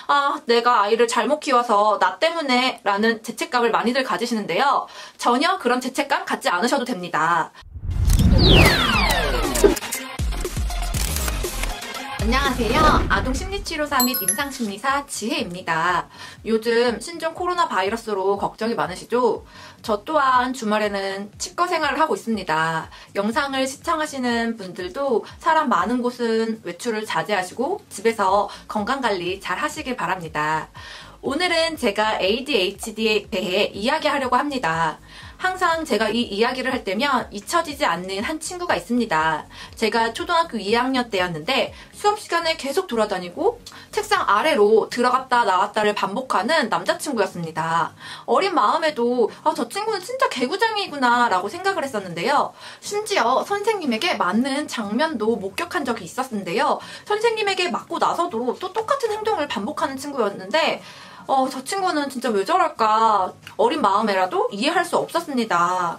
아, 내가 아이를 잘못 키워서 나 때문에 라는 죄책감을 많이들 가지시는데요. 전혀 그런 죄책감 갖지 않으셔도 됩니다. 안녕하세요. 아동심리치료사 및 임상심리사 지혜입니다. 요즘 신종 코로나 바이러스로 걱정이 많으시죠? 저 또한 주말에는 치과 생활을 하고 있습니다. 영상을 시청하시는 분들도 사람 많은 곳은 외출을 자제하시고 집에서 건강관리 잘 하시길 바랍니다. 오늘은 제가 ADHD에 대해 이야기하려고 합니다. 항상 제가 이 이야기를 할 때면 잊혀지지 않는 한 친구가 있습니다. 제가 초등학교 2학년 때였는데 수업 시간에 계속 돌아다니고 책상 아래로 들어갔다 나왔다를 반복하는 남자친구였습니다. 어린 마음에도 저 친구는 진짜 개구쟁이구나 라고 생각을 했었는데요. 심지어 선생님에게 맞는 장면도 목격한 적이 있었는데요. 선생님에게 맞고 나서도 또 똑같은 행동을 반복하는 친구였는데 저 친구는 진짜 왜 저럴까 어린 마음에라도 이해할 수 없었습니다.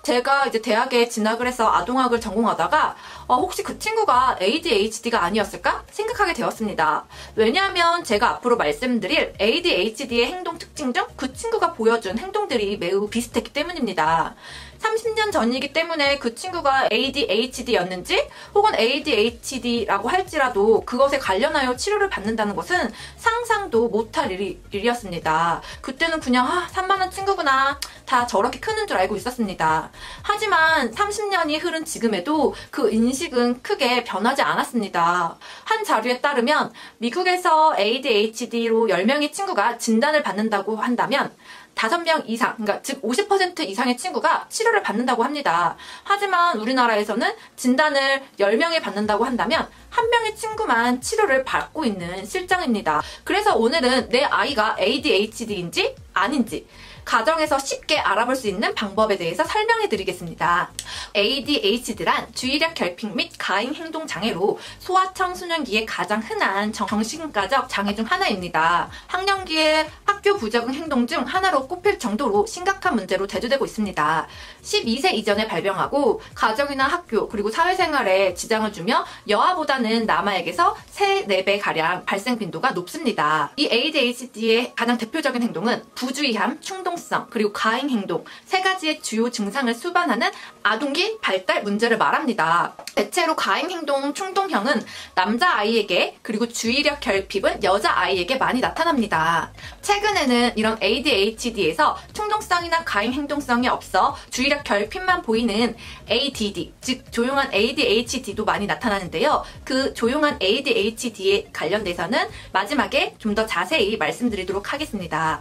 제가 이제 대학에 진학을 해서 아동학을 전공하다가 혹시 그 친구가 ADHD가 아니었을까 생각하게 되었습니다. 왜냐하면 제가 앞으로 말씀드릴 ADHD의 행동 특징 중 그 친구가 보여준 행동들이 매우 비슷했기 때문입니다. 30년 전이기 때문에 그 친구가 ADHD였는지 혹은 ADHD라고 할지라도 그것에 관련하여 치료를 받는다는 것은 상상도 못할 일이었습니다. 그때는 그냥 산만한 친구구나, 다 저렇게 크는 줄 알고 있었습니다. 하지만 30년이 흐른 지금에도 그 인식은 크게 변하지 않았습니다. 한 자료에 따르면 미국에서 ADHD로 10명의 친구가 진단을 받는다고 한다면 5명 이상, 그러니까 즉 50% 이상의 친구가 치료를 받는다고 합니다. 하지만 우리나라에서는 진단을 10명이 받는다고 한다면 1명의 친구만 치료를 받고 있는 실정입니다. 그래서 오늘은 내 아이가 ADHD인지 아닌지 가정에서 쉽게 알아볼 수 있는 방법에 대해서 설명해 드리겠습니다. ADHD란 주의력 결핍 및 가행 행동 장애로 소아청소년기에 가장 흔한 정신과적 장애 중 하나입니다. 학령기에 학교 부적응 행동 중 하나로 꼽힐 정도로 심각한 문제로 대두되고 있습니다. 12세 이전에 발병하고 가정이나 학교 그리고 사회생활에 지장을 주며 여아보다는 남아에게서 3, 4배 가량 발생 빈도가 높습니다. 이 ADHD의 가장 대표적인 행동은 부주의함, 충동성, 그리고 가행 행동 3가지의 주요 증상을 수반하는 아동기 발달 문제를 말합니다. 대체로 가행 행동 충동형은 남자아이에게 그리고 주의력 결핍은 여자아이에게 많이 나타납니다. 최근에는 이런 ADHD에서 충동성이나 가행 행동성이 없어 주의력 결핍만 보이는 ADD, 즉 조용한 ADHD도 많이 나타나는데요. 그 조용한 ADHD에 관련돼서는 마지막에 좀 더 자세히 말씀드리도록 하겠습니다.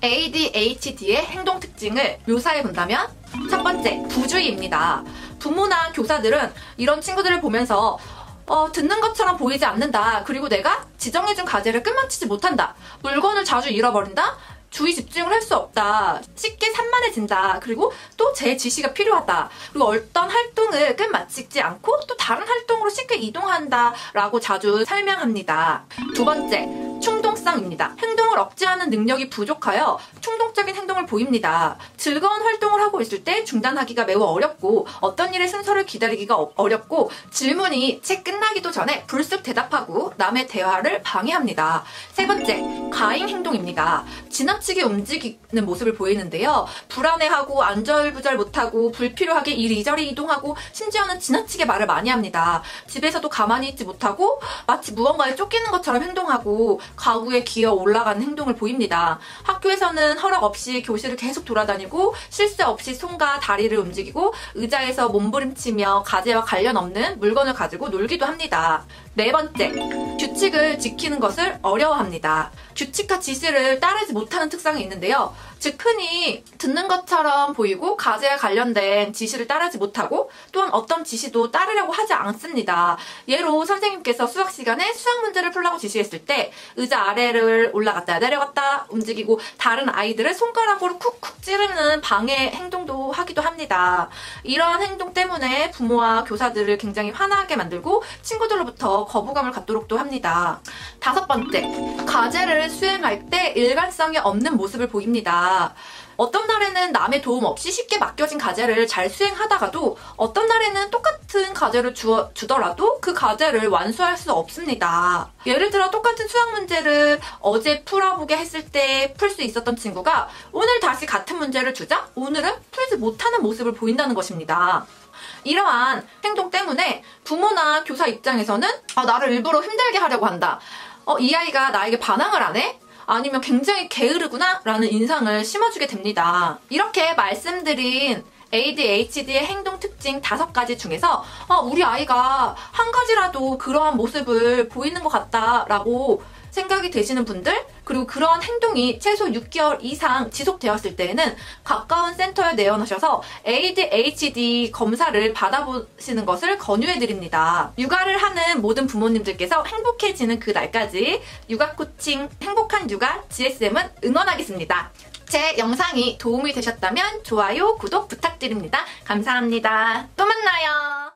ADHD의 행동 특징을 묘사해 본다면 첫 번째, 부주의입니다. 부모나 교사들은 이런 친구들을 보면서 듣는 것처럼 보이지 않는다. 그리고 내가 지정해준 과제를 끝마치지 못한다. 물건을 자주 잃어버린다. 주의 집중을 할 수 없다. 쉽게 산만해진다. 그리고 또 제 지시가 필요하다. 그리고 어떤 활동을 끝마치지 않고 또 다른 활동으로 쉽게 이동한다 라고 자주 설명합니다. 두 번째, 충동성입니다. 행동을 억제하는 능력이 부족하여 충동적인 행동을 보입니다. 즐거운 활동을 하고 있을 때 중단하기가 매우 어렵고 어떤 일의 순서를 기다리기가 어렵고 질문이 채 끝나기도 전에 불쑥 대답하고 남의 대화를 방해합니다. 세 번째, 가행 행동입니다. 지나치게 움직이는 모습을 보이는데요. 불안해하고 안절부절 못하고 불필요하게 이리저리 이동하고 심지어는 지나치게 말을 많이 합니다. 집에서도 가만히 있지 못하고 마치 무언가에 쫓기는 것처럼 행동하고 가구에 기어 올라가는 행동을 보입니다. 학교에서는 허락 없이 교실을 계속 돌아다니고 쉴 새 없이 손과 다리를 움직이고 의자에서 몸부림치며 과제와 관련 없는 물건을 가지고 놀기도 합니다. 네 번째, 규칙을 지키는 것을 어려워합니다. 규칙과 지시를 따르지 못하는 특성이 있는데요. 즉 흔히 듣는 것처럼 보이고 과제와 관련된 지시를 따르지 못하고 또한 어떤 지시도 따르려고 하지 않습니다. 예로 선생님께서 수학 시간에 수학 문제를 풀라고 지시했을 때 의자 아래를 올라갔다 내려갔다 움직이고 다른 아이들을 손가락으로 쿡쿡 찌르는 방해 행동도 하기도 합니다. 이러한 행동 때문에 부모와 교사들을 굉장히 화나게 만들고 친구들로부터 거부감을 갖도록도 합니다. 다섯 번째, 과제를 수행할 때 일관성이 없는 모습을 보입니다. 어떤 날에는 남의 도움 없이 쉽게 맡겨진 과제를 잘 수행하다가도 어떤 날에는 똑같은 과제를 주더라도 그 과제를 완수할 수 없습니다. 예를 들어 똑같은 수학 문제를 어제 풀어보게 했을 때 풀 수 있었던 친구가 오늘 다시 같은 문제를 주자 오늘은 풀지 못하는 모습을 보인다는 것입니다. 이러한 행동 때문에 부모나 교사 입장에서는 나를 일부러 힘들게 하려고 한다. 이 아이가 나에게 반항을 안 해? 아니면 굉장히 게으르구나 라는 인상을 심어주게 됩니다. 이렇게 말씀드린 ADHD의 행동 특징 5가지 중에서 우리 아이가 한 가지라도 그러한 모습을 보이는 것 같다라고 생각이 되시는 분들, 그리고 그러한 행동이 최소 6개월 이상 지속되었을 때에는 가까운 센터에 내어놓으셔서 ADHD 검사를 받아보시는 것을 권유해드립니다. 육아를 하는 모든 부모님들께서 행복해지는 그 날까지 육아 코칭 행복한 육아 GSM은 응원하겠습니다. 제 영상이 도움이 되셨다면 좋아요, 구독 부탁드립니다. 감사합니다. 또 만나요.